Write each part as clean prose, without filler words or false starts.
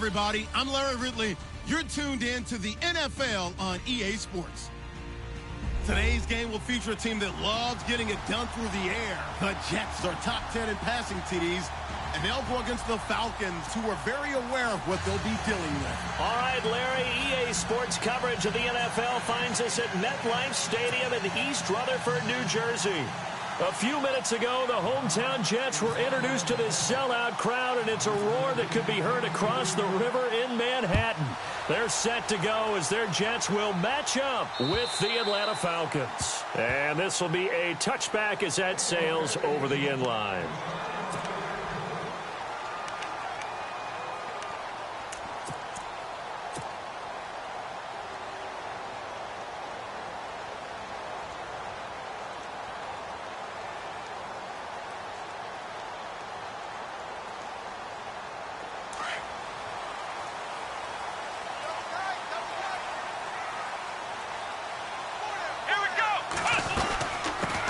everybody. I'm Larry Ridley. You're tuned in to the NFL on EA Sports. Today's game will feature a team that loves getting it done through the air. The Jets are top 10 in passing TDs, and they'll go against the Falcons, who are very aware of what they'll be dealing with. All right, Larry, EA Sports coverage of the NFL finds us at MetLife Stadium in East Rutherford, New Jersey. A few minutes ago, the hometown Jets were introduced to this sellout crowd, and it's a roar that could be heard across the river in Manhattan. They're set to go as their Jets will match up with the Atlanta Falcons. And this will be a touchback as that sails over the end line.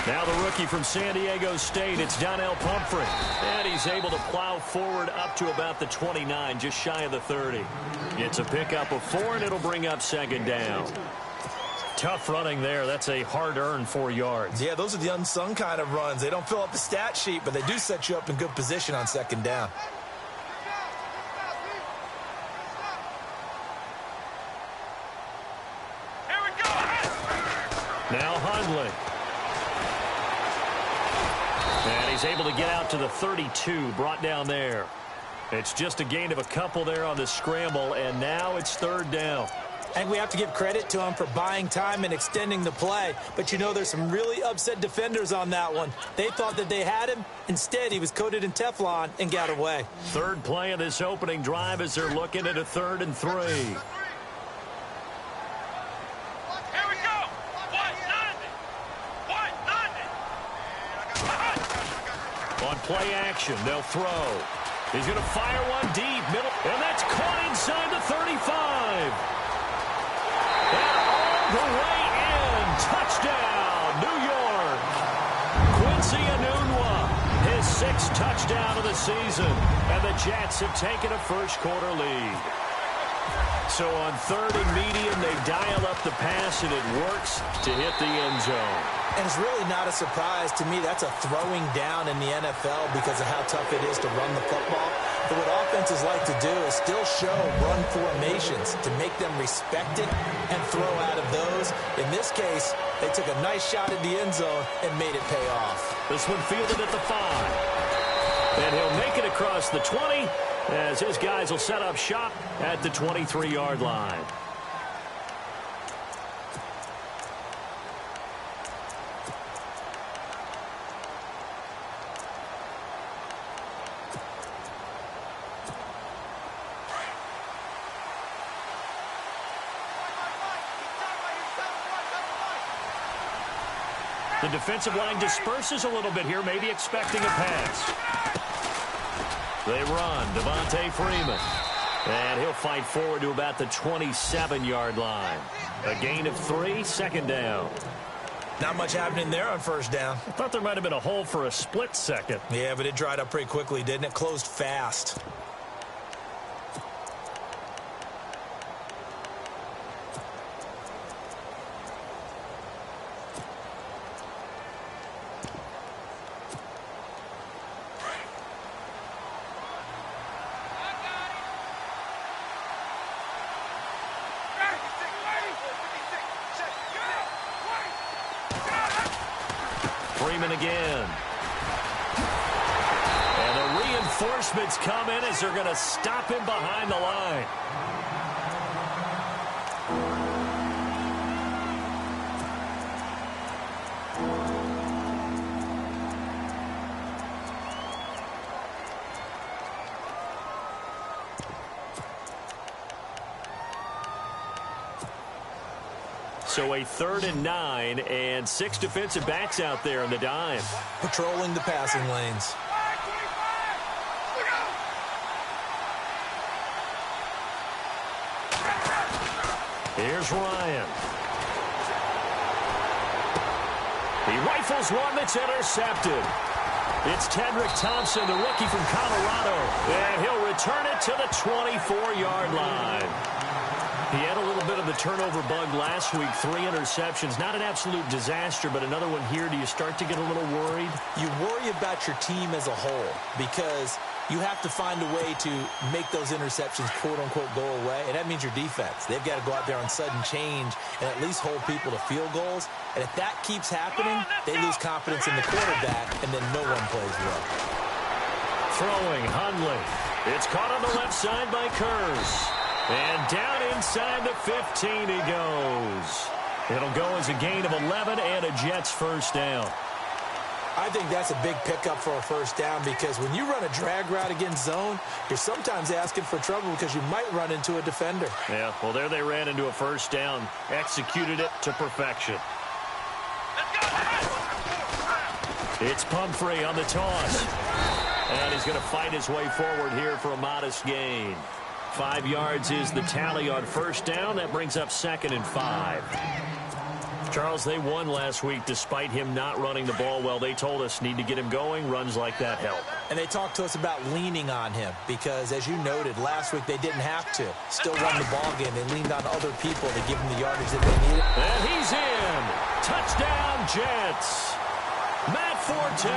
Now the rookie from San Diego State, it's Donnell Pumphrey. And he's able to plow forward up to about the 29, just shy of the 30. It's a pickup of 4, and it'll bring up second down. Tough running there. That's a hard-earned 4 yards. Yeah, those are the unsung kind of runs. They don't fill up the stat sheet, but they do set you up in good position on second down. Here we go. Now Hundley. And he's able to get out to the 32, brought down there. It's just a gain of a couple there on the scramble, and now it's third down. And we have to give credit to him for buying time and extending the play. But, you know, there's some really upset defenders on that one. They thought that they had him. Instead, he was coated in Teflon and got away. Third play of this opening drive as they're looking at a 3rd and 3. On play action, they'll throw. He's going to fire one deep, middle, and that's caught inside the 35. And all the way in. Touchdown, New York. Quincy Enunwa, his 6th touchdown of the season, and the Jets have taken a first-quarter lead. So on 3rd and medium, they dial up the pass, and it works to hit the end zone. And it's really not a surprise to me. That's a throwing down in the NFL because of how tough it is to run the football. But what offenses like to do is still show run formations to make them respect it and throw out of those. In this case, they took a nice shot at the end zone and made it pay off. This one fielded at the 5. And he'll make it across the 20 as his guys will set up shop at the 23-yard line. The defensive line disperses a little bit here, maybe expecting a pass. They run, Devontae Freeman. And he'll fight forward to about the 27-yard line. A gain of 3, second down. Not much happening there on first down. I thought there might have been a hole for a split second. Yeah, but it dried up pretty quickly, didn't it? Closed fast. Freeman again. And the reinforcements come in as they're going to stop him behind the line. So a 3rd and 9 and 6 defensive backs out there in the dime. Patrolling the passing lanes. Here's Ryan. He rifles one that's intercepted. It's Tedrick Thompson, the rookie from Colorado. And he'll return it to the 24-yard line. He had a little bit of the turnover bug last week, 3 interceptions. Not an absolute disaster, but another one here. Do you start to get a little worried? You worry about your team as a whole because you have to find a way to make those interceptions, quote-unquote, go away, and that means your defense. They've got to go out there on sudden change and at least hold people to field goals, and if that keeps happening, they lose confidence in the quarterback, and then no one plays well. Throwing, Hundley. It's caught on the left side by Kurz. And down inside the 15 he goes. It'll go as a gain of 11 and a Jets first down. I think that's a big pickup for a first down because when you run a drag route against zone, you're sometimes asking for trouble because you might run into a defender. Yeah, well, there they ran into a first down. Executed it to perfection. It's Pumphrey on the toss. And he's going to fight his way forward here for a modest gain. 5 yards is the tally on first down. That brings up 2nd and 5. Charles, they won last week despite him not running the ball well. They told us need to get him going. Runs like that help. And they talked to us about leaning on him because, as you noted, last week they didn't have to. Still won the ball game. They leaned on other people to give him the yardage that they needed. And he's in. Touchdown, Jets. Matt Forte,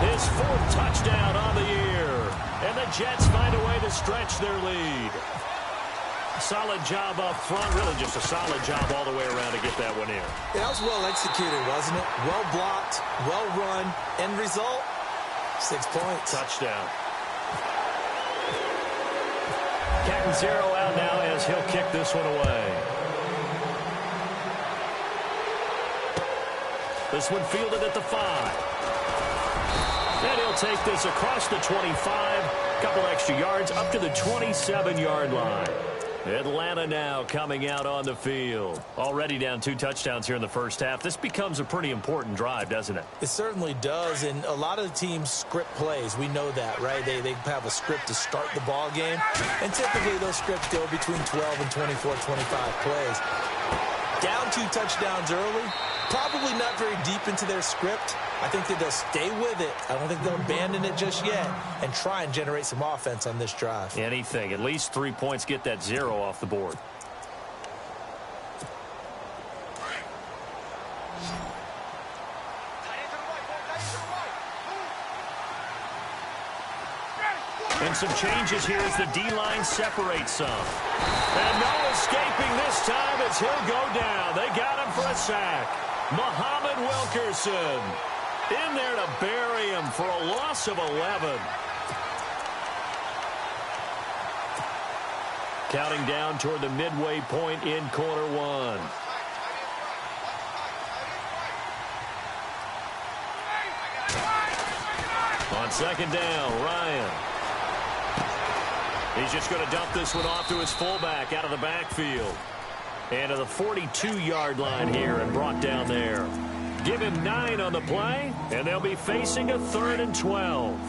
his 4th touchdown on the year. And the Jets find a way to stretch their lead. Solid job up front. Really just a solid job all the way around to get that one in. That was well executed, wasn't it? Well blocked, well run. End result, 6 points. Touchdown. Catanzaro out now as he'll kick this one away. This one fielded at the 5. And he'll take this across the 25. Couple extra yards up to the 27-yard line. Atlanta now coming out on the field. Already down 2 touchdowns here in the first half. This becomes a pretty important drive, doesn't it? It certainly does, and a lot of the teams script plays. We know that, right? They have a script to start the ball game, and typically those scripts go between 12 and 24, 25 plays. Down 2 touchdowns early, probably not very deep into their script. I think that they'll stay with it. I don't think they'll abandon it just yet and try and generate some offense on this drive. Anything. At least 3 points, get that 0 off the board. And some changes here as the D-line separates some. And no escaping this time as he'll go down. They got him for a sack. Muhammad Wilkerson in there to bury him for a loss of 11. Counting down toward the midway point in quarter 1. On 2nd down, Ryan. He's just going to dump this one off to his fullback out of the backfield. And to the 42-yard line here and brought down there. Give him 9 on the play, and they'll be facing a 3rd and 12.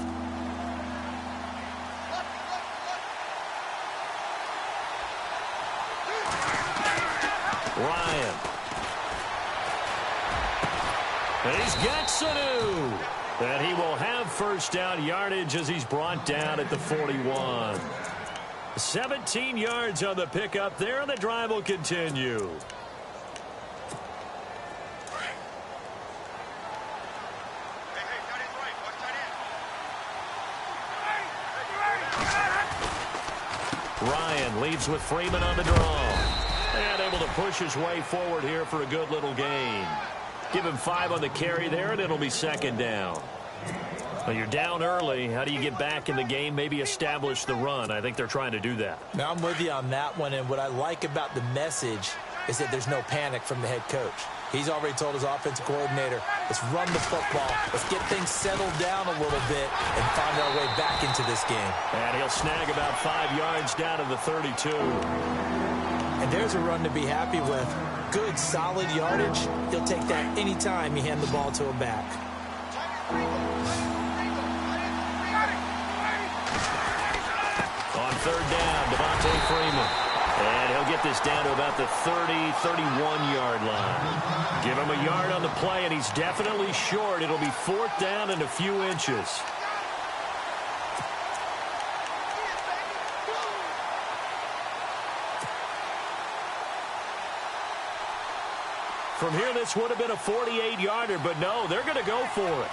Ryan. And he's got Sanu. And he will have first down yardage as he's brought down at the 41. 17 yards on the pickup there, and the drive will continue. Ryan leads with Freeman on the draw. And able to push his way forward here for a good little gain. Give him 5 on the carry there, and it'll be 2nd down. Well, you're down early. How do you get back in the game, maybe establish the run? I think they're trying to do that. Now, I'm with you on that one, and what I like about the message is that there's no panic from the head coach. He's already told his offensive coordinator, let's run the football, let's get things settled down a little bit and find our way back into this game. And he'll snag about 5 yards down to the 32. And there's a run to be happy with. Good, solid yardage. He'll take that anytime you hand the ball to a back. On 3rd down, Devontae Freeman. And he'll get this down to about the 30, 31-yard line. Give him a yard on the play, and he's definitely short. It'll be 4th down and a few inches. From here, this would have been a 48-yarder, but no, they're going to go for it.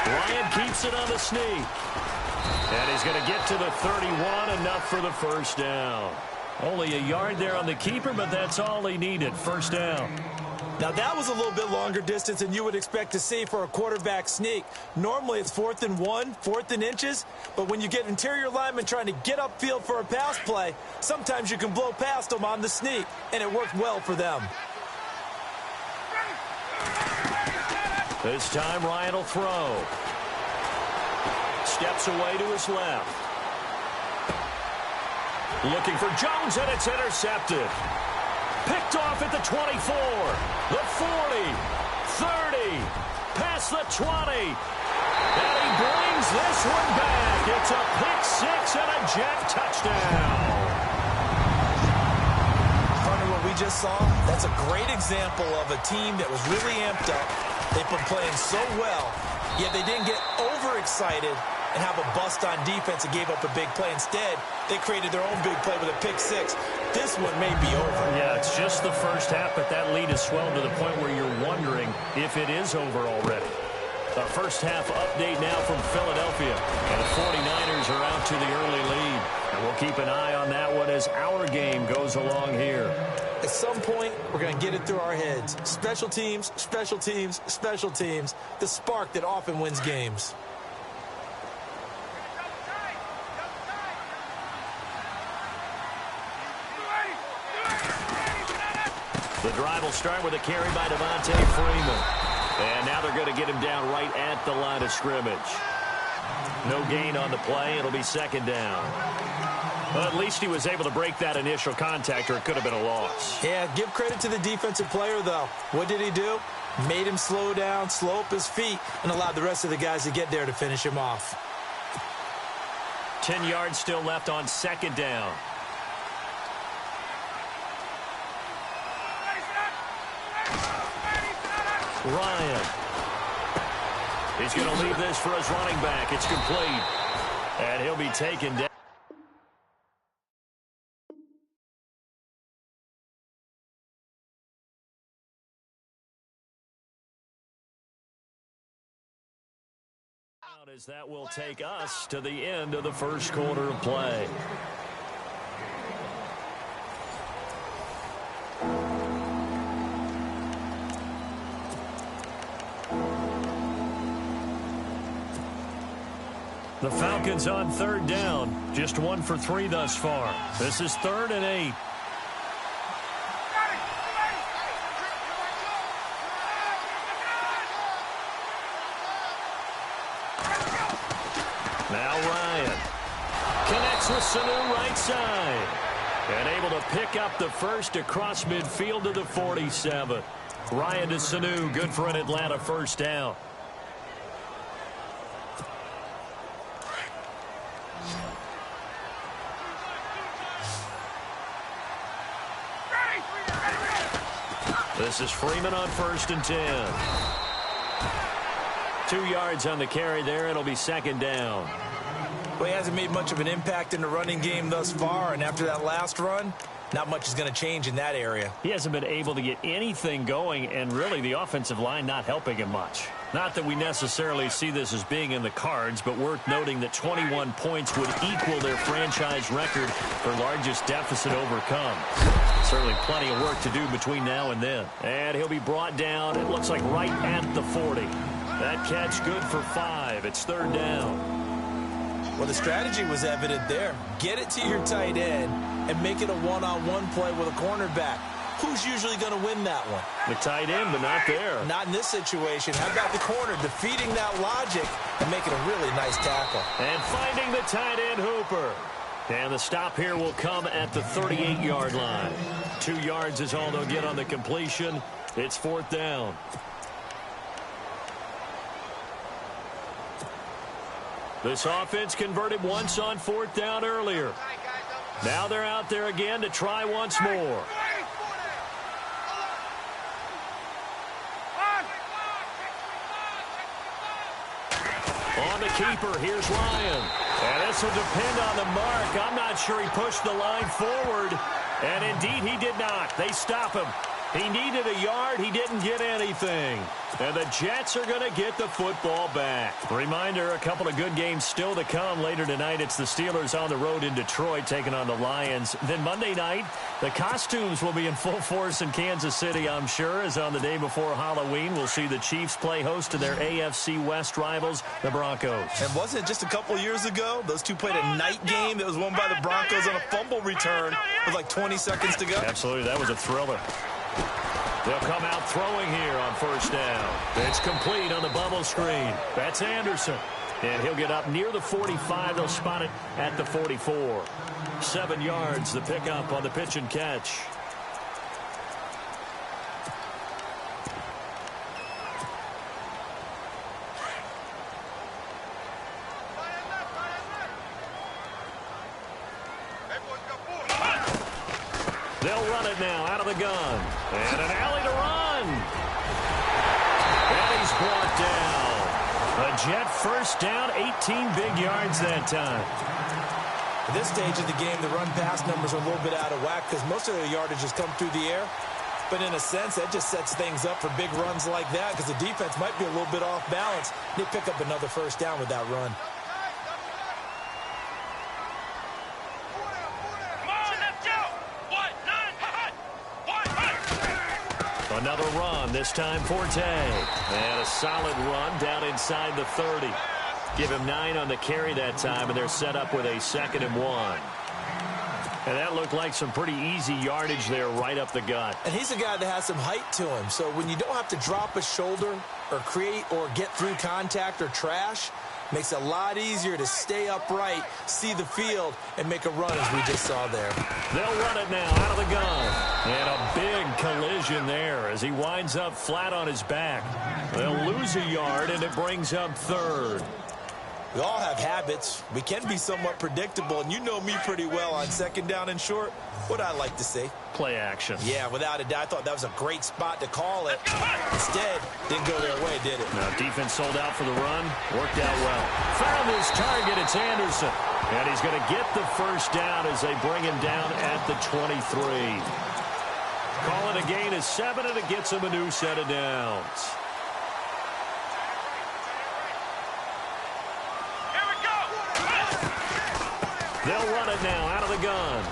Ryan keeps it on the sneak. And he's going to get to the 31, enough for the first down. Only a yard there on the keeper, but that's all he needed. First down. Now, that was a little bit longer distance than you would expect to see for a quarterback sneak. Normally, it's 4th and 1, 4th and inches. But when you get interior linemen trying to get upfield for a pass play, sometimes you can blow past them on the sneak, and it worked well for them. This time, Ryan will throw. Steps away to his left. Looking for Jones, and it's intercepted. Picked off at the 24, the 40, 30, past the 20. And he brings this one back. It's a pick six and a Jet touchdown. Partner, what we just saw, that's a great example of a team that was really amped up. They've been playing so well, yet they didn't get overexcited and have a bust on defense and gave up a big play. Instead, they created their own big play with a pick six. This one may be over. Yeah, it's just the first half, but that lead has swelled to the point where you're wondering if it is over already. A first half update now from Philadelphia. And the 49ers are out to the early lead. And we'll keep an eye on that one as our game goes along here. At some point, we're going to get it through our heads. Special teams, special teams, special teams. The spark that often wins games. The drive will start with a carry by Devontae Freeman. And now they're going to get him down right at the line of scrimmage. No gain on the play. It'll be second down. Well, at least he was able to break that initial contact, or it could have been a loss. Yeah, give credit to the defensive player, though. What did he do? Made him slow down, slow up his feet, and allowed the rest of the guys to get there to finish him off. 10 yards still left on second down. Ryan. He's going to leave this for his running back. It's complete. And he'll be taken down. As that will take us to the end of the first quarter of play. The Falcons on third down. Just 1 for 3 thus far. This is 3rd and 8. Now Ryan connects with Sanu right side. And able to pick up the first across midfield to the 47. Ryan to Sanu, good for an Atlanta first down. This is Freeman on 1st and 10. 2 yards on the carry there. It'll be second down. Well, he hasn't made much of an impact in the running game thus far, and after that last run, not much is going to change in that area. He hasn't been able to get anything going, and really the offensive line not helping him much. Not that we necessarily see this as being in the cards, but worth noting that 21 points would equal their franchise record for largest deficit overcome. Certainly plenty of work to do between now and then. And he'll be brought down, it looks like right at the 40. That catch good for 5. It's 3rd down. Well, the strategy was evident there. Get it to your tight end and make it a one-on-one play with a cornerback. Who's usually going to win that one? The tight end, but not there. Not in this situation. How about the corner defeating that logic and making a really nice tackle? And finding the tight end Hooper. And the stop here will come at the 38-yard line. 2 yards is all they'll get on the completion. It's 4th down. This offense converted once on 4th down earlier. Now they're out there again to try once more. On the keeper, here's Ryan. And this will depend on the mark. I'm not sure he pushed the line forward. And indeed, he did not. They stop him. He needed a yard. He didn't get anything. And the Jets are going to get the football back. Reminder, a couple of good games still to come. Later tonight, it's the Steelers on the road in Detroit taking on the Lions. Then Monday night, the costumes will be in full force in Kansas City, I'm sure, as on the day before Halloween, we'll see the Chiefs play host to their AFC West rivals, the Broncos. And wasn't it just a couple years ago, those two played a night game that was won by the Broncos on a fumble return with like 20 seconds to go? Absolutely, that was a thriller. They'll come out throwing here on first down. It's complete on the bubble screen. That's Anderson. And he'll get up near the 45. They'll spot it at the 44. 7 yards, the pickup on the pitch and catch. They'll run it now out of the gun. And an alley to run. And he's brought down. A Jet first down, 18 big yards that time. At this stage of the game, the run-pass numbers are a little bit out of whack because most of their yardage has come through the air. But in a sense, that just sets things up for big runs like that because the defense might be a little bit off balance. They pick up another first down with that run. Another run, this time Forte. And a solid run down inside the 30. Give him 9 on the carry that time, and they're set up with a 2nd and 1. And that looked like some pretty easy yardage there right up the gut. And he's a guy that has some height to him. So when you don't have to drop a shoulder or create or get through contact or trash, makes it a lot easier to stay upright, see the field, and make a run as we just saw there. They'll run it now out of the gun. And a big collision there as he winds up flat on his back. They'll lose a yard, and it brings up 3rd. We all have habits. We can be somewhat predictable, and you know me pretty well on 2nd down and short. What I like to say. Play action. Yeah, without a doubt. I thought that was a great spot to call it. Instead, didn't go their way, did it? Now, defense sold out for the run. Worked out well. Found his target. It's Anderson. And he's going to get the first down as they bring him down at the 23. Call it a gain of 7, and it gets him a new set of downs. They'll run it now out of the gun.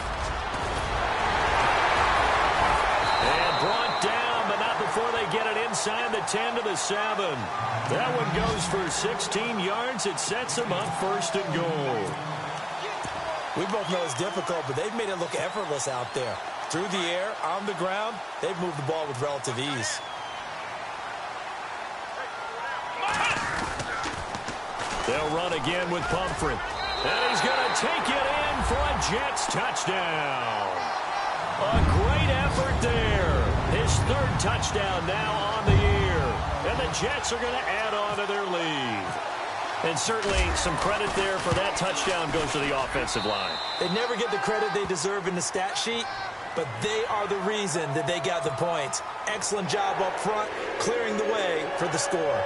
And brought down, but not before they get it inside the 10 to the 7. That one goes for 16 yards. It sets them up 1st and goal. We both know it's difficult, but they've made it look effortless out there. Through the air, on the ground, they've moved the ball with relative ease. They'll run again with Pumphrey. And he's going to take it in for a Jets touchdown. A great effort there. His 3rd touchdown now on the year. And the Jets are going to add on to their lead. And certainly some credit there for that touchdown goes to the offensive line. They never get the credit they deserve in the stat sheet, but they are the reason that they got the points. Excellent job up front, clearing the way for the score.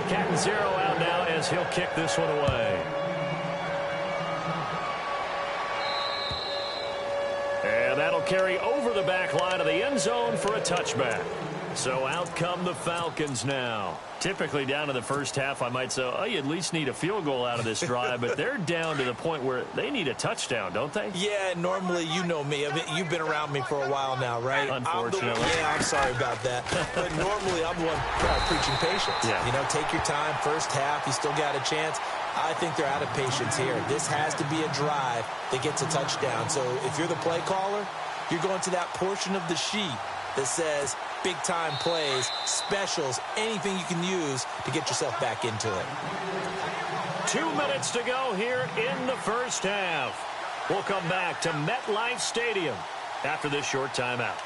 Cat 0 out now as he'll kick this one away. And that'll carry over the back line of the end zone for a touchback. So out come the Falcons now. Typically down in the first half, I might say, oh, you at least need a field goal out of this drive, but they're down to the point where they need a touchdown, don't they? Yeah, normally, you know me. I mean, you've been around me for a while now, right? Unfortunately. I'm sorry about that. But normally, I'm the one preaching patience. Yeah. You know, take your time. First half, you still got a chance. I think they're out of patience here. This has to be a drive that gets a touchdown. So if you're the play caller, you're going to that portion of the sheet that says big-time plays, specials, anything you can use to get yourself back into it. 2 minutes to go here in the first half. We'll come back to MetLife Stadium after this short timeout.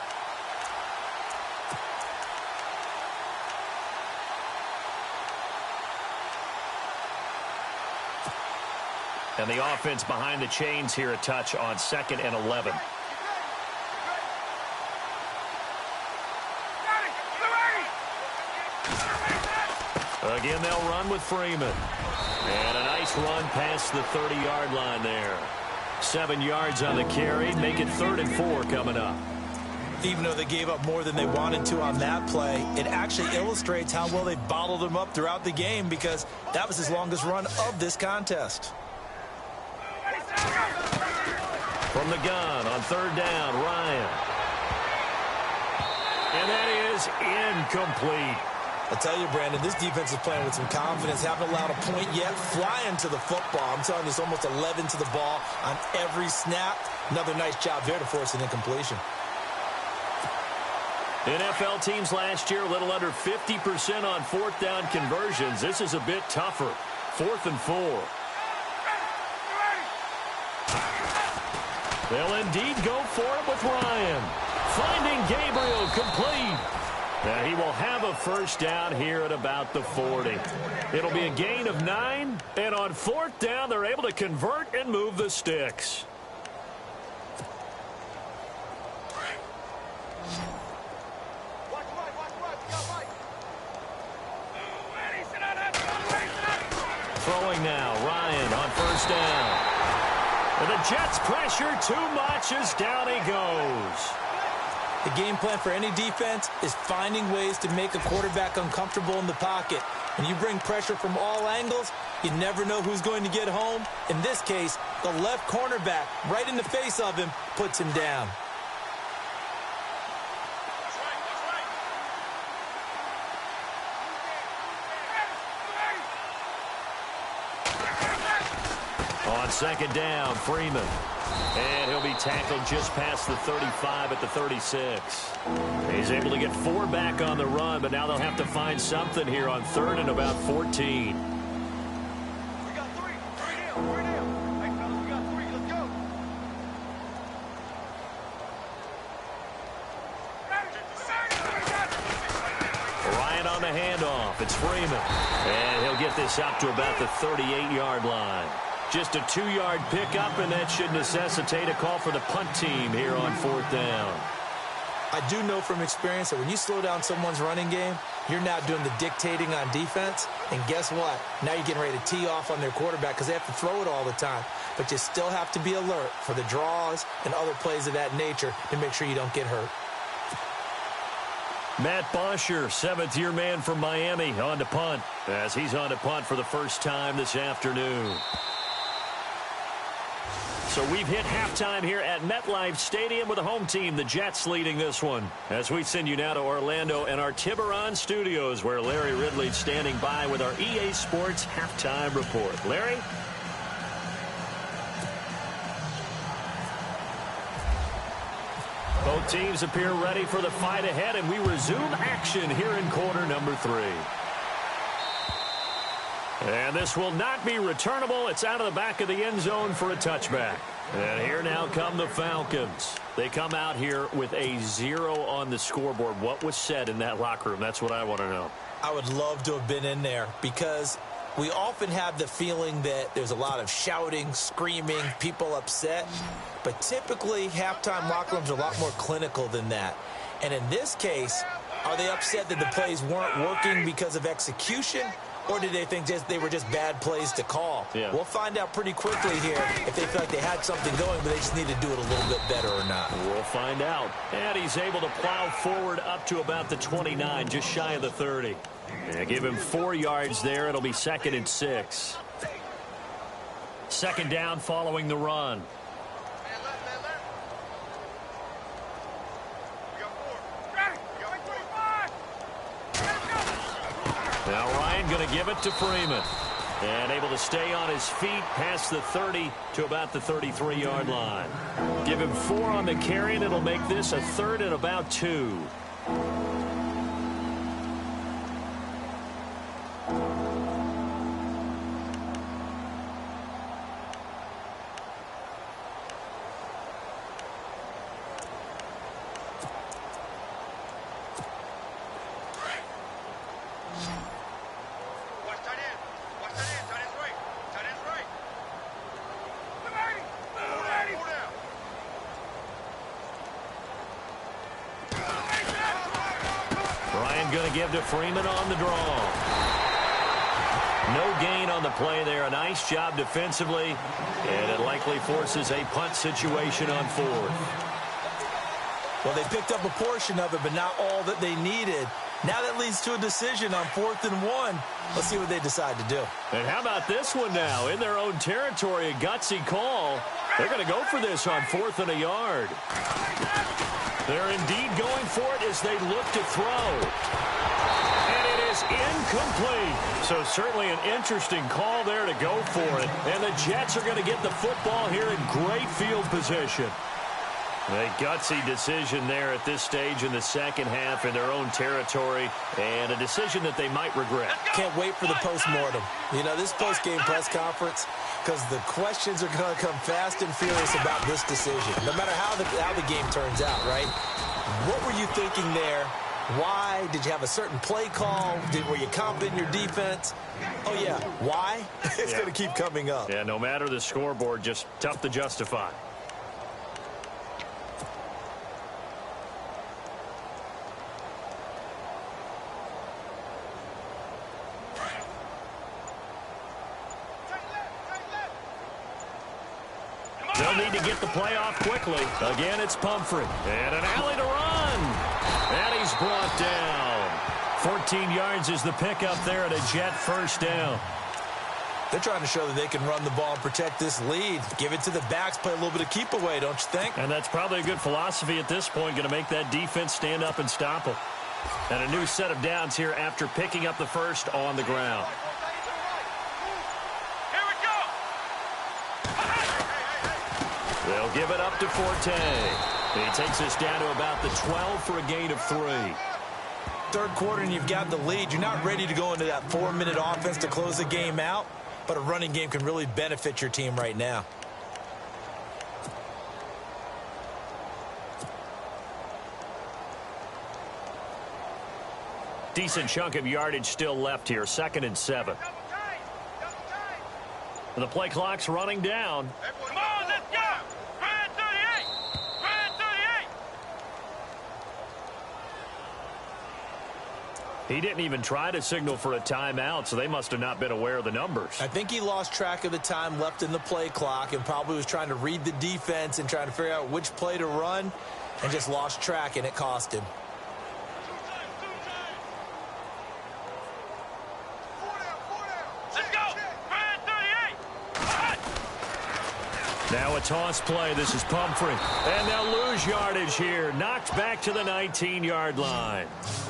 And the offense behind the chains here a touch on 2nd and 11. Again, they'll run with Freeman. And a nice run past the 30-yard line there. 7 yards on the carry. Make it 3rd and 4 coming up. Even though they gave up more than they wanted to on that play, it actually illustrates how well they bottled him up throughout the game, because that was his longest run of this contest. From the gun on 3rd down, Ryan. And that is incomplete. I tell you, Brandon, this defense is playing with some confidence. Haven't allowed a point yet. Flying to the football. I'm telling you, it's almost 11 to the ball on every snap. Another nice job there to force an incompletion. NFL teams last year a little under 50% on 4th down conversions. This is a bit tougher. 4th and 4. They'll indeed go for it with Ryan. Finding Gabriel complete. Now he will have a 1st down here at about the 40. It'll be a gain of 9. And on 4th down, they're able to convert and move the sticks. Throwing now, Ryan on 1st down. And the Jets pressure too much as down he goes. The game plan for any defense is finding ways to make a quarterback uncomfortable in the pocket. When you bring pressure from all angles, you never know who's going to get home. In this case, the left cornerback, right in the face of him, puts him down. On 2nd down, Freeman. And he'll be tackled just past the 35 at the 36. He's able to get 4 back on the run, but now they'll have to find something here on 3rd and about 14. We got 3. 3 down. 3 down. Hey, fellas, we got 3. Let's go. Ryan on the handoff. It's Freeman. And he'll get this up to about the 38-yard line. Just a 2-yard pickup, and that should necessitate a call for the punt team here on 4th down. I do know from experience that when you slow down someone's running game, you're now doing the dictating on defense. And guess what? Now you're getting ready to tee off on their quarterback because they have to throw it all the time. But you still have to be alert for the draws and other plays of that nature to make sure you don't get hurt. Matt Bosher, 7th-year man from Miami, on to punt, as he's on to punt for the first time this afternoon. So we've hit halftime here at MetLife Stadium with the home team, the Jets, leading this one. As we send you now to Orlando and our Tiburon studios, where Larry Ridley's standing by with our EA Sports halftime report. Larry? Both teams appear ready for the fight ahead, and we resume action here in quarter number 3. And this will not be returnable. It's out of the back of the end zone for a touchback. And here now come the Falcons. They come out here with a 0 on the scoreboard. What was said in that locker room? That's what I want to know. I would love to have been in there, because we often have the feeling that there's a lot of shouting, screaming, people upset. But typically, halftime locker rooms are a lot more clinical than that. And in this case, are they upset that the plays weren't working because of execution? Or did they think they were just bad plays to call? Yeah. We'll find out pretty quickly here if they feel like they had something going, but they just need to do it a little bit better or not. We'll find out. And he's able to plow forward up to about the 29, just shy of the 30. And give him 4 yards there. It'll be 2nd and 6. 2nd down following the run. Now Ryan going to give it to Freeman. And able to stay on his feet past the 30 to about the 33-yard line. Give him 4 on the carry, and it'll make this a 3rd and about 2. Going to give to Freeman on the draw. No gain on the play there. A nice job defensively, and it likely forces a punt situation on fourth. Well, they picked up a portion of it, but not all that they needed. Now that leads to a decision on 4th and 1. Let's see what they decide to do. And how about this one now? In their own territory, a gutsy call. They're going to go for this on 4th and a yard. They're indeed going for it as they look to throw. And it is incomplete. So certainly an interesting call there to go for it. And the Jets are going to get the football here in great field position. A gutsy decision there at this stage in the second half in their own territory, and a decision that they might regret. Can't wait for the post-mortem. You know, this post-game press conference, because the questions are going to come fast and furious about this decision, no matter how the game turns out, right? What were you thinking there? Why? Did you have a certain play call? Were you confident in your defense? Oh, yeah. Why? It's going to keep coming up. Yeah, no matter the scoreboard, just tough to justify. They'll need to get the play off quickly. Again, it's Pumphrey. And an alley to run. And he's brought down. 14 yards is the pickup there at a Jet first down. They're trying to show that they can run the ball and protect this lead. Give it to the backs, play a little bit of keep away, don't you think? And that's probably a good philosophy at this point, going to make that defense stand up and stop them. And a new set of downs here after picking up the first on the ground. They'll give it up to Forte. He takes us down to about the 12 for a gain of 3. Third quarter and you've got the lead. You're not ready to go into that 4-minute offense to close the game out, but a running game can really benefit your team right now. Decent chunk of yardage still left here. 2nd and 7. And the play clock's running down. Come on, let's go! Red 38! Red 38! He didn't even try to signal for a timeout, so they must have not been aware of the numbers. I think he lost track of the time left in the play clock and probably was trying to read the defense and trying to figure out which play to run and just lost track, and it cost him. Let's go! Red 38! Now a toss play. This is Pumphrey. And they'll lose yardage here. Knocked back to the 19-yard line.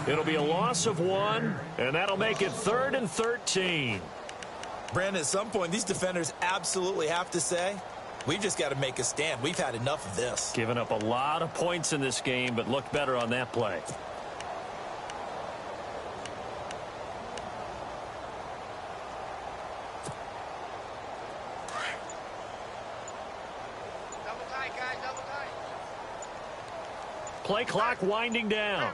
It'll be a loss of 1, and that'll make it 3rd and 13. Brandon, at some point, these defenders absolutely have to say, we've just got to make a stand. We've had enough of this. Giving up a lot of points in this game, but looked better on that play. Play clock winding down.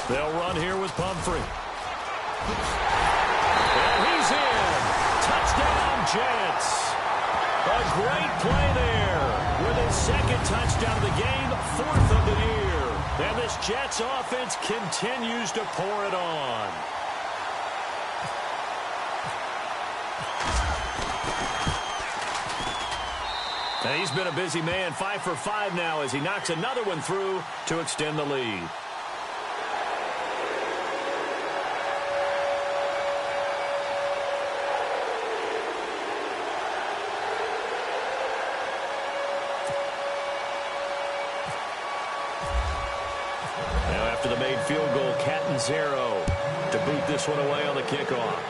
They'll run here with Pumphrey. And he's in. Touchdown, Jets. A great play there. With his 2nd touchdown of the game, 4th of the year. And this Jets offense continues to pour it on. And he's been a busy man, 5 for 5 now as he knocks another one through to extend the lead. Now after the made field goal, Catanzaro to boot this one away on the kickoff.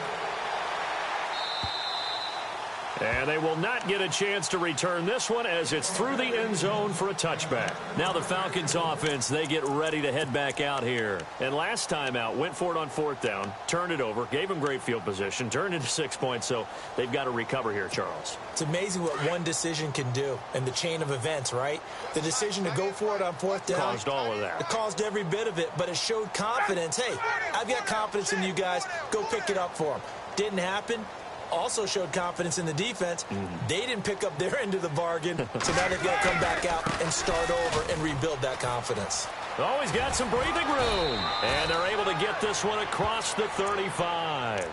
And they will not get a chance to return this one as it's through the end zone for a touchback. Now the Falcons offense, they get ready to head back out here. And last time out, went for it on 4th down, turned it over, gave them great field position, turned into 6 points, so they've got to recover here, Charles. It's amazing what one decision can do in the chain of events, right? The decision to go for it on 4th down. Caused all of that. It caused every bit of it, but it showed confidence. Hey, I've got confidence in you guys. Go pick it up for them. Didn't happen. Also showed confidence in the defense. They didn't pick up their end of the bargain, so now they've got to come back out and start over and rebuild that confidence. Oh, he's got some breathing room. And they're able to get this one across the 35.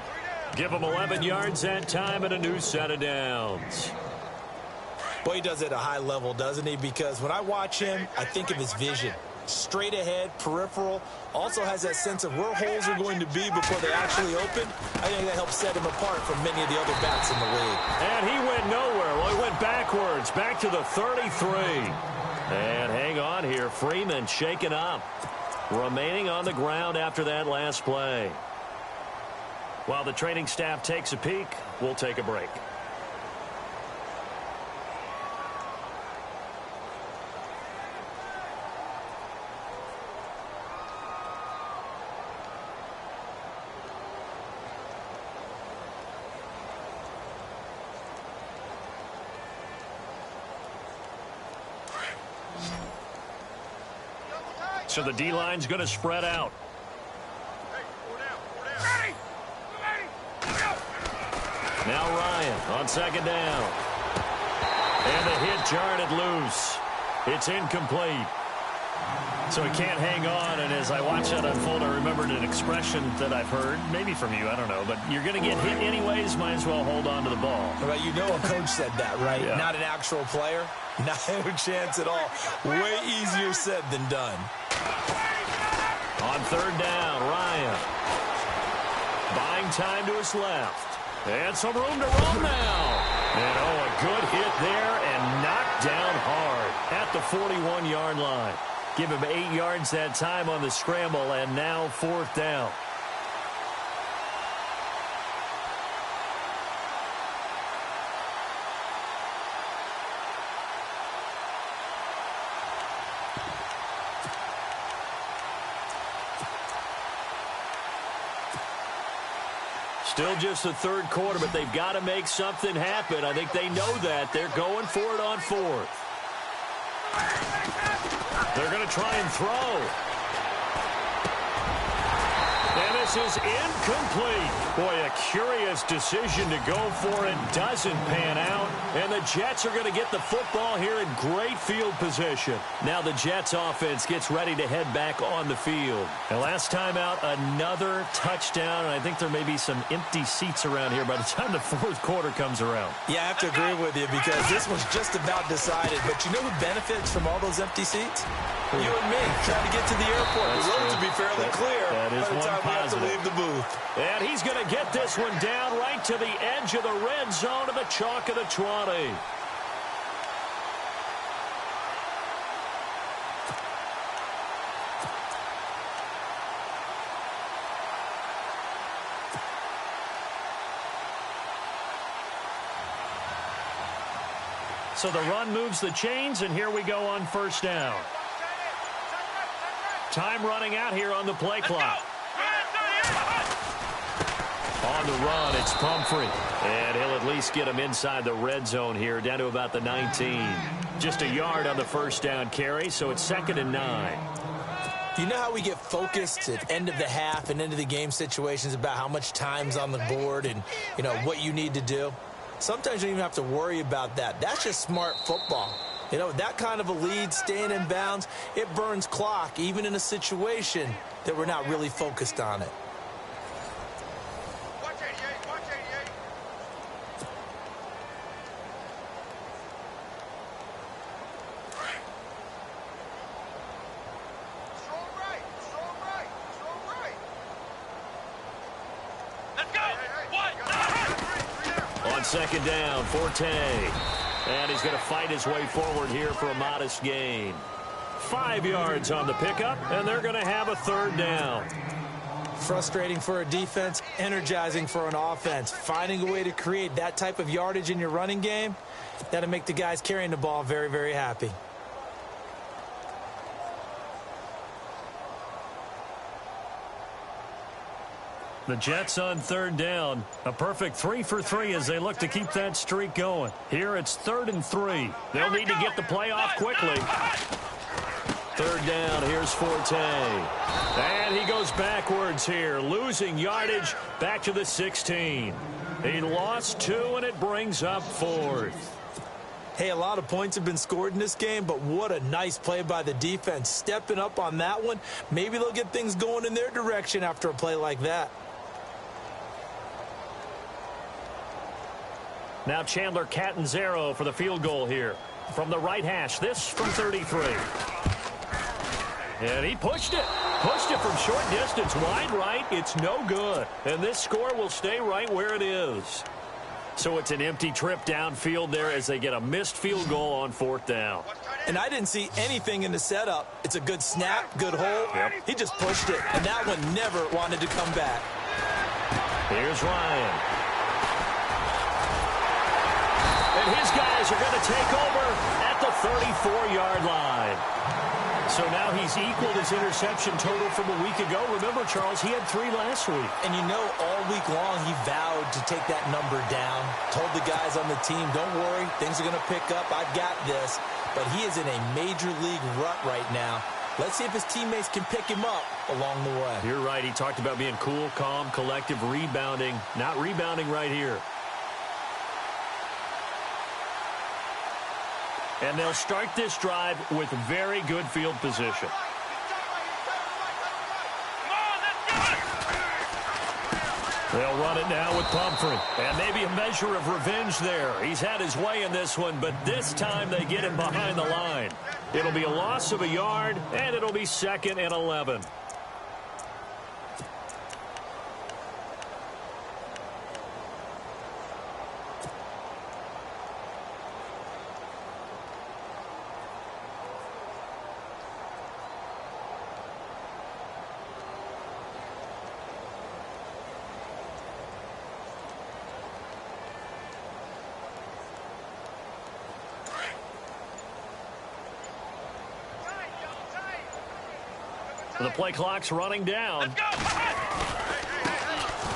Give him 11 yards that time and a new set of downs. Well, he does it at a high level, doesn't he? Because when I watch him, I think of his vision. Straight ahead, peripheral, also has that sense of where holes are going to be before they actually open. I think that helps set him apart from many of the other backs in the league. And he went nowhere. Well, he went backwards, back to the 33. And hang on here, Freeman shaken up. Remaining on the ground after that last play. While the training staff takes a peek, we'll take a break. So the D-line's going to spread out. Now Ryan on second down. And the hit jarred it loose. It's incomplete. So he can't hang on, and as I watch that unfold, I remembered an expression that I've heard, maybe from you, I don't know, but you're going to get hit anyways, might as well hold on to the ball. Well, you know a coach said that, right? Yeah. Not an actual player. Not a chance at all. Way easier said than done. On third down, Ryan. Buying time to his left. And some room to run now. And, oh, a good hit there and knocked down hard at the 41-yard line. Give him 8 yards that time on the scramble, and now fourth down. Still just the third quarter, but they've got to make something happen. I think they know that. They're going for it on fourth. They're going to try and throw. And this is incomplete. Boy, a curious decision to go for it. Doesn't pan out. And the Jets are going to get the football here in great field position. Now the Jets offense gets ready to head back on the field. And last time out, another touchdown. And I think there may be some empty seats around here by the time the fourth quarter comes around. Yeah, I have to agree with you because this was just about decided. But you know who benefits from all those empty seats? You and me trying to get to the airport. The roads will be fairly clear that is by the time we have to leave the booth. And he's going to get this one down right to the edge of the red zone of the chalk of the 20. So the run moves the chains, and here we go on first down. Time running out here on the play clock. On the run, it's Pumphrey. And he'll at least get him inside the red zone here, down to about the 19. Just a yard on the first down carry, so it's 2nd and 9. You know how we get focused at end of the half and end of the game situations about how much time's on the board and, you know, what you need to do? Sometimes you don't even have to worry about that. That's just smart football. You know, that kind of a lead, staying in bounds, it burns clock, even in a situation that we're not really focused on it. Watch 88, watch 88. Strong right, strong right, strong right. Let's go. On second down, Forte. And he's going to fight his way forward here for a modest gain. 5 yards on the pickup, and they're going to have a third down. Frustrating for a defense, energizing for an offense. Finding a way to create that type of yardage in your running game, that'll make the guys carrying the ball very, very happy. The Jets on third down. A perfect 3 for 3 as they look to keep that streak going. Here it's 3rd and 3. They'll need to get the play off quickly. Third down, here's Forte. And he goes backwards here, losing yardage back to the 16. He lost 2, and it brings up 4th. Hey, a lot of points have been scored in this game, but what a nice play by the defense. Stepping up on that one, maybe they'll get things going in their direction after a play like that. Now Chandler Catanzaro for the field goal here. From the right hash, this from 33. And he pushed it. Pushed it from short distance, wide right. It's no good. And this score will stay right where it is. So it's an empty trip downfield there as they get a missed field goal on 4th down. And I didn't see anything in the setup. It's a good snap, good hole. Yep. He just pushed it, and that one never wanted to come back. Here's Ryan. And his guys are going to take over at the 34-yard line. So now he's equaled his interception total from a week ago. Remember, Charles, he had 3 last week. And you know, all week long he vowed to take that number down. Told the guys on the team, don't worry, things are going to pick up. I've got this. But he is in a major league rut right now. Let's see if his teammates can pick him up along the way. You're right. He talked about being cool, calm, collective, rebounding. Not rebounding right here. And they'll start this drive with very good field position. They'll run it now with Pumphrey. And maybe a measure of revenge there. He's had his way in this one, but this time they get him behind the line. It'll be a loss of a yard, and it'll be 2nd and 11. The play clock's running down.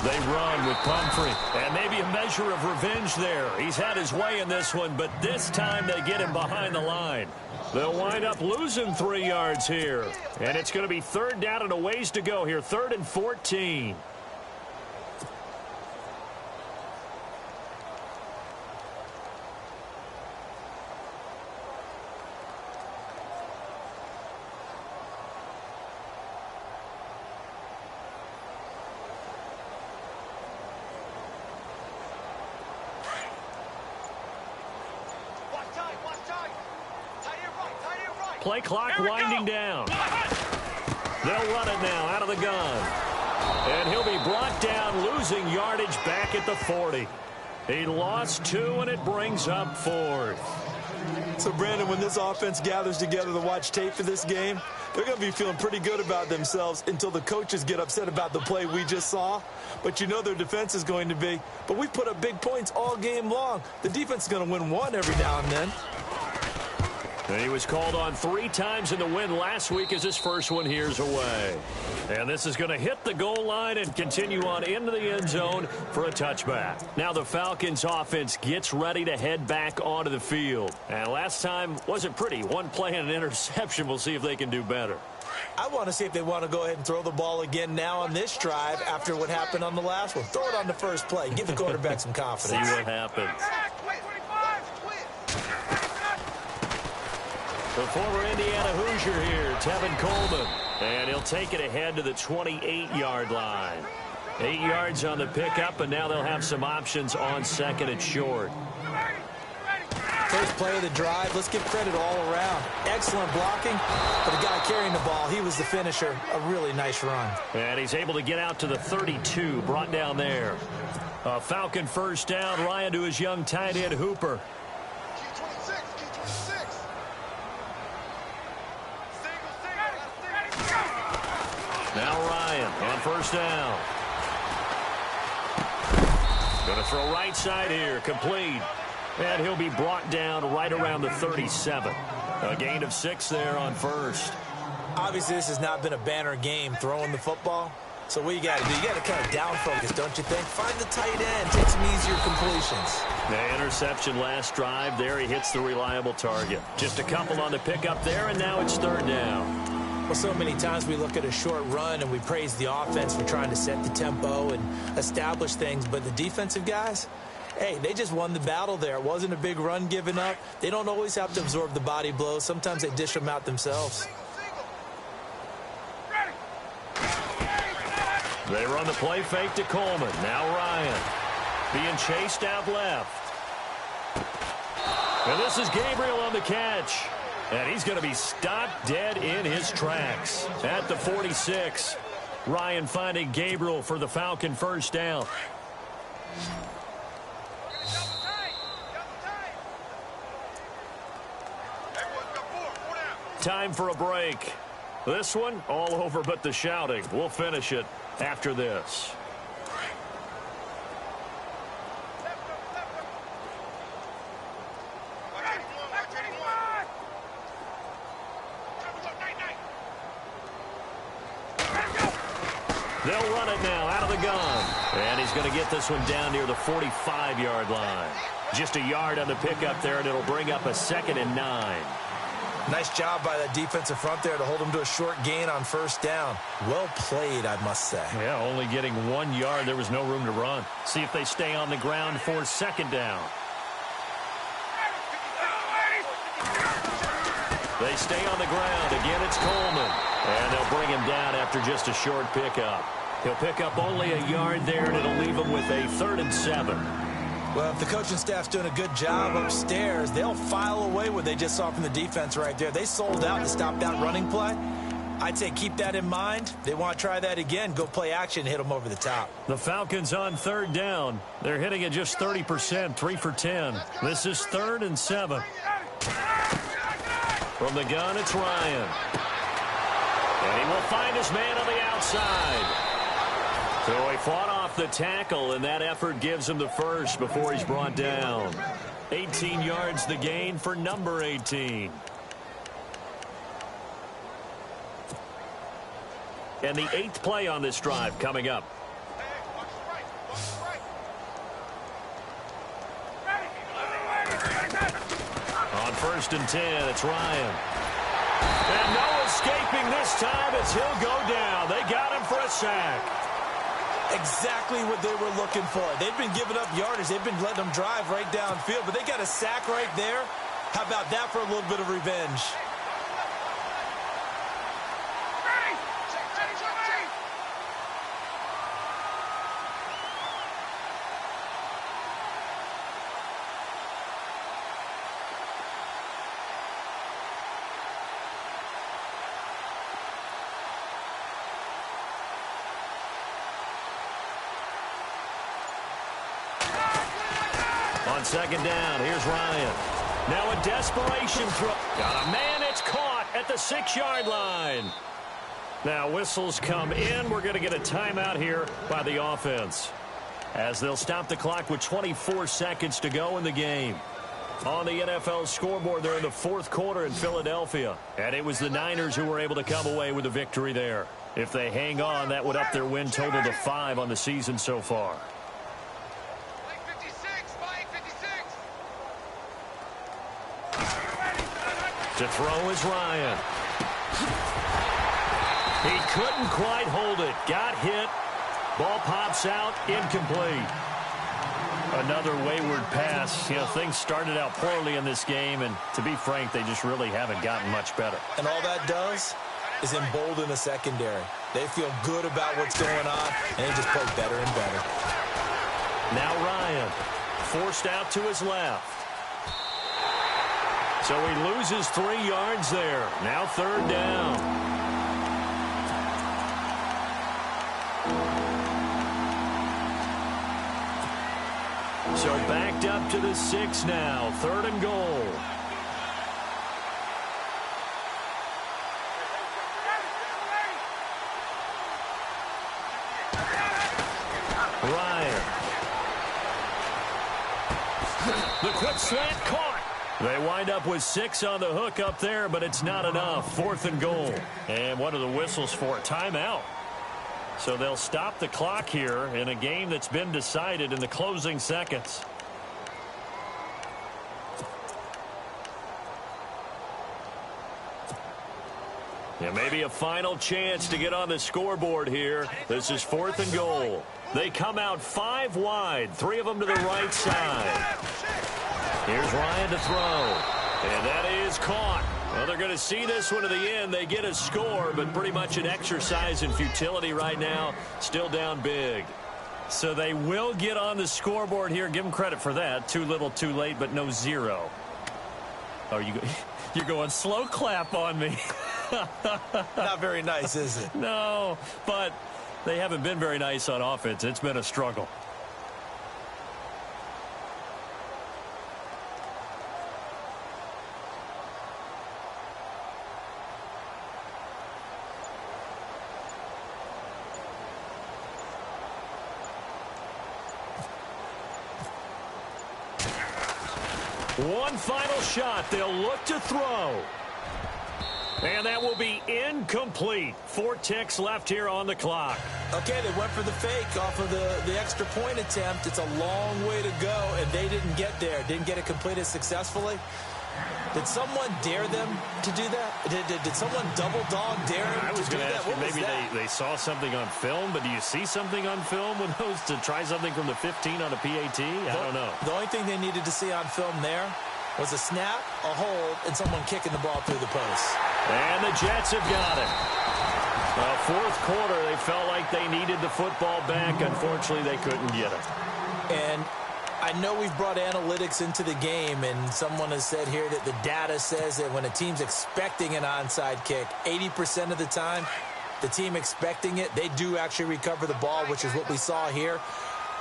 They run with Pumphrey. And maybe a measure of revenge there. He's had his way in this one, but this time they get him behind the line. They'll wind up losing 3 yards here. And it's going to be 3rd down and a ways to go here. 3rd and 14. Play clock winding down. They'll run it now out of the gun. And he'll be brought down, losing yardage back at the 40. He lost 2, and it brings up 4th. So, Brandon, when this offense gathers together to watch tape for this game, they're going to be feeling pretty good about themselves until the coaches get upset about the play we just saw. But you know their defense is going to be. But we put up big points all game long. The defense is going to win one every now and then. And he was called on 3 times in the win last week as his first one here's away. And this is going to hit the goal line and continue on into the end zone for a touchback. Now the Falcons offense gets ready to head back onto the field. And last time wasn't pretty. 1 play and an interception. We'll see if they can do better. I want to see if they want to go ahead and throw the ball again now on this drive after what happened on the last one. Throw it on the first play. Give the quarterback some confidence. See what happens. The former Indiana Hoosier here, Tevin Coleman. And he'll take it ahead to the 28-yard line. 8 yards on the pickup, and now they'll have some options on 2nd and short. First play of the drive. Let's give credit all around. Excellent blocking. But the guy carrying the ball, he was the finisher. A really nice run. And he's able to get out to the 32, brought down there. A Falcon first down. Ryan to his young tight end, Hooper. Now Ryan on first down. Going to throw right side here, complete. And he'll be brought down right around the 37. A gain of 6 there on first. Obviously, this has not been a banner game throwing the football. So what you got to do, you got to kind of down focus, don't you think? Find the tight end, take some easier completions. The interception last drive there. He hits the reliable target. Just a couple on the pickup there, and now it's 3rd down. Well, so many times we look at a short run and we praise the offense for trying to set the tempo and establish things, but the defensive guys, Hey, they just won the battle there. It wasn't a big run given up. They don't always have to absorb the body blows. Sometimes they dish them out themselves. They run the play fake to Coleman. Now Ryan being chased out left. And this is Gabriel on the catch. And he's going to be stopped dead in his tracks at the 46. Ryan finding Gabriel for the Falcon first down. Time for a break. This one, all over but the shouting. We'll finish it after this. They'll run it now out of the gun. And he's going to get this one down near the 45-yard line. Just a yard on the pickup there, and it'll bring up a 2nd and 9. Nice job by that defensive front there to hold him to a short gain on first down. Well played, I must say. Yeah, only getting 1 yard. There was no room to run. See if they stay on the ground for 2nd down. They stay on the ground. Again, it's Coleman. And they'll bring him down after just a short pickup. He'll pick up only a yard there, and it'll leave him with a 3rd and 7. Well, if the coaching staff's doing a good job upstairs, they'll file away what they just saw from the defense right there. They sold out to stop that running play. I'd say keep that in mind. They want to try that again. Go play action, hit them over the top. The Falcons on 3rd down. They're hitting it just 30%, 3 for 10. This is 3rd and 7. From the gun, it's Ryan. And he will find his man on the outside. So he fought off the tackle, and that effort gives him the first before he's brought down. 18 yards the gain for number 18. And the 8th play on this drive coming up. On 1st and 10, it's Ryan. And no escaping this time as he'll go down. They got him for a sack. Exactly what they were looking for. They've been giving up yardage. They've been letting them drive right downfield, but they got a sack right there. How about that for a little bit of revenge? On 2nd down, here's Ryan. Now a desperation throw. Got a man, it's caught at the 6-yard line. Now whistles come in. We're going to get a timeout here by the offense, as they'll stop the clock with 24 seconds to go in the game. On the NFL scoreboard, they're in the 4th quarter in Philadelphia, and it was the Niners who were able to come away with a victory there. If they hang on, that would up their win total to 5 on the season so far. To throw is Ryan. He couldn't quite hold it. Got hit. Ball pops out. Incomplete. Another wayward pass. You know, things started out poorly in this game, and to be frank, they just really haven't gotten much better. And all that does is embolden the secondary. They feel good about what's going on, and they just play better and better. Now Ryan, forced out to his left. So he loses 3 yards there. Now 3rd down. So backed up to the 6 now. 3rd and goal. Ryan. The quick slant caught. They wind up with 6 on the hook up there, but it's not enough. 4th and goal. And what are the whistles for? Timeout. So they'll stop the clock here in a game that's been decided in the closing seconds. Yeah, maybe a final chance to get on the scoreboard here. This is 4th and goal. They come out 5 wide, 3 of them to the right side. Here's Ryan to throw, and that is caught. Well, they're going to see this one to the end. They get a score, but pretty much an exercise in futility right now. Still down big. So they will get on the scoreboard here. Give them credit for that. Too little, too late, but no 0. Oh, you're going slow clap on me. Not very nice, is it? No, but they haven't been very nice on offense. It's been a struggle. One final shot. They'll look to throw. And that will be incomplete. 4 ticks left here on the clock. Okay, they went for the fake off of the extra point attempt. It's a long way to go, and they didn't get there. Didn't get it completed successfully. Did someone dare them to do that? Did someone double dog dare them I was to do going to that? ask you, maybe they saw something on film, but do you see something on film with those to try something from the 15 on a PAT? I don't know. The only thing they needed to see on film there was a snap, a hold, and someone kicking the ball through the post. And the Jets have got it. Fourth quarter, they felt like they needed the football back. Unfortunately, they couldn't get it. And I know we've brought analytics into the game, and someone has said here that the data says that when a team's expecting an onside kick, 80% of the time, the team expecting it, they do actually recover the ball, which is what we saw here.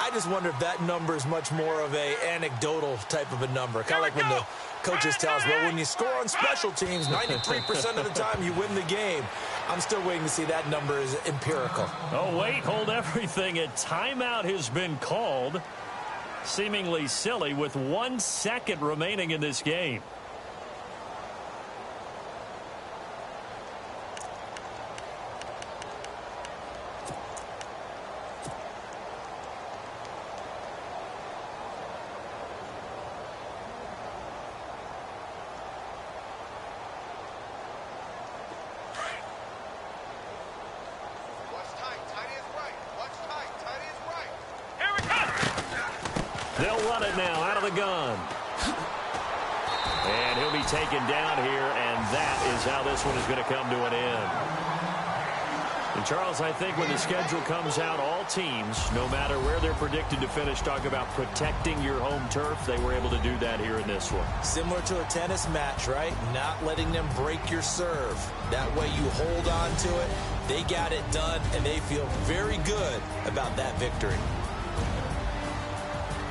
I just wonder if that number is much more of a anecdotal type of a number. Kind of like when the coaches tell us, well, when you score on special teams, 93% of the time you win the game. I'm still waiting to see that number is empirical. Oh, wait, hold everything. A timeout has been called. Seemingly silly with 1 second remaining in this game. They'll run it now out of the gun. And he'll be taken down here, and that is how this one is going to come to an end. And, Charles, I think when the schedule comes out, all teams, no matter where they're predicted to finish, talk about protecting your home turf. They were able to do that here in this one. Similar to a tennis match, right? Not letting them break your serve. That way you hold on to it. They got it done, and they feel very good about that victory.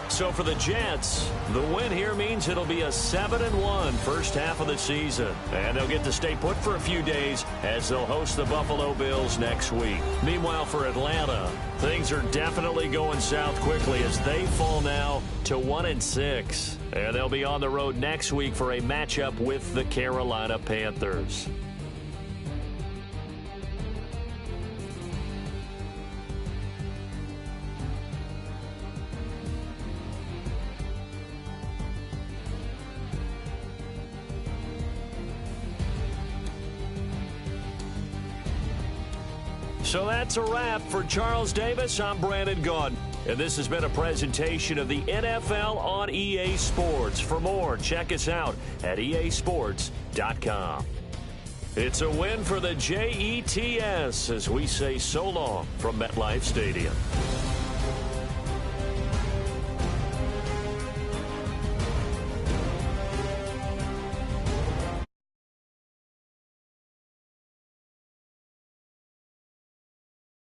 So for the Jets, the win here means it'll be a 7-1 first half of the season. And they'll get to stay put for a few days as they'll host the Buffalo Bills next week. Meanwhile, for Atlanta, things are definitely going south quickly as they fall now to 1-6. And they'll be on the road next week for a matchup with the Carolina Panthers. So that's a wrap. For Charles Davis, I'm Brandon Gaudin. And this has been a presentation of the NFL on EA Sports. For more, check us out at easports.com. It's a win for the Jets as we say so long from MetLife Stadium.